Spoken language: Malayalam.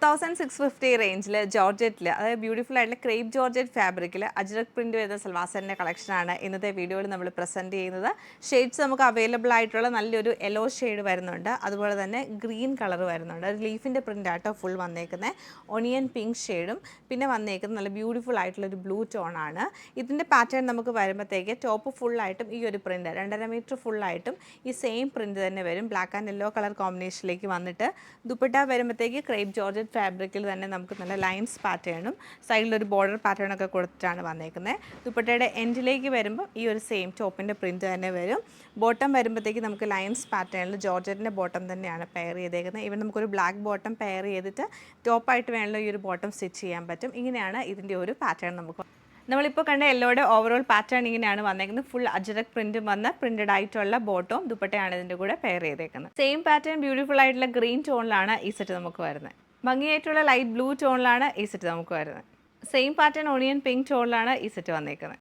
4650 റേഞ്ചിൽ ജോർജറ്റിൽ അതായത് ബ്യൂട്ടിഫുൾ ആയിട്ടുള്ള ക്രേപ്പ് ജോർജറ്റ് ഫാബ്രിക്കിൽ അജ്രക് പ്രിന്റ് വരുന്ന സൽവാസറിൻ്റെ കളക്ഷനാണ് ഇന്നത്തെ വീഡിയോയിൽ നമ്മൾ പ്രസൻറ്റ് ചെയ്യുന്നത്. ഷെയ്ഡ്സ് നമുക്ക് അവൈലബിൾ ആയിട്ടുള്ള നല്ലൊരു യെല്ലോ ഷെയ്ഡ് വരുന്നുണ്ട്, അതുപോലെ തന്നെ ഗ്രീൻ കളർ വരുന്നുണ്ട്. ഒരു ലീഫിൻ്റെ പ്രിൻ്റ് ആട്ടോ ഫുൾ വന്നേക്കുന്നത്. ഒണിയൻ പിങ്ക് ഷെയ്ഡും പിന്നെ വന്നേക്കുന്നത് നല്ല ബ്യൂട്ടിഫുൾ ആയിട്ടുള്ളൊരു ബ്ലൂ ടോണാണ്. ഇതിൻ്റെ പാറ്റേൺ നമുക്ക് വരുമ്പോഴത്തേക്ക് ടോപ്പ് ഫുള്ളായിട്ടും ഈ ഒരു പ്രിൻ്റ് 2.5 മീറ്റർ ഫുള്ളായിട്ടും ഈ സെയിം പ്രിൻ്റ് തന്നെ വരും. ബ്ലാക്ക് ആൻഡ് യെല്ലോ കളർ കോമ്പിനേഷനിലേക്ക് വന്നിട്ട് ദുപ്പട്ട വരുമ്പോഴത്തേക്ക് ക്രേപ്പ് ജോർജറ്റ് ഫാബ്രിക്കിൽ തന്നെ നമുക്ക് നല്ല ലൈൻസ് പാറ്റേണും സൈഡിലൊരു ബോർഡർ പാറ്റേണൊക്കെ കൊടുത്തിട്ടാണ് വന്നേക്കുന്നത്. ദുപ്പട്ടയുടെ എൻഡിലേക്ക് വരുമ്പോൾ ഈ ഒരു സെയിം ടോപ്പിൻ്റെ പ്രിൻറ്റ് തന്നെ വരും. ബോട്ടം വരുമ്പോഴത്തേക്ക് നമുക്ക് ലൈൻസ് പാറ്റേണിൽ ജോർജറ്റിൻ്റെ ബോട്ടം തന്നെയാണ് പെയർ ചെയ്തേക്കുന്നത്. ഇവിടെ നമുക്കൊരു ബ്ലാക്ക് ബോട്ടം പെയർ ചെയ്തിട്ട് ടോപ്പായിട്ട് വേണമെങ്കിൽ ഈ ഒരു ബോട്ടം സ്റ്റിച്ച് ചെയ്യാൻ പറ്റും. ഇങ്ങനെയാണ് ഇതിൻ്റെ ഒരു പാറ്റേൺ. നമുക്ക് നമ്മളിപ്പോൾ കണ്ട യെല്ലോയുടെ ഓവറോൾ പാറ്റേൺ ഇങ്ങനെയാണ് വന്നേക്കുന്നത്. ഫുൾ അജ്രക് പ്രിൻറ്റും വന്ന് പ്രിൻറ്റഡ് ആയിട്ടുള്ള ബോട്ടവും ദുപ്പട്ടയാണ് ഇതിൻ്റെ കൂടെ പെയർ ചെയ്തേക്കുന്നത്. സെയിം പാറ്റേൺ ബ്യൂട്ടിഫുൾ ആയിട്ടുള്ള ഗ്രീൻ ടോണിലാണ് ഈ സെറ്റ് നമുക്ക് വരുന്നത്. ഭംഗിയായിട്ടുള്ള ലൈറ്റ് ബ്ലൂ ടോണിലാണ് ഈ സെറ്റ് നമുക്ക് വരുന്നത്. സെയിം പാറ്റേൺ ഓണിയൻ പിങ്ക് ടോണിലാണ് ഈ സെറ്റ് വന്നേക്കുന്നത്.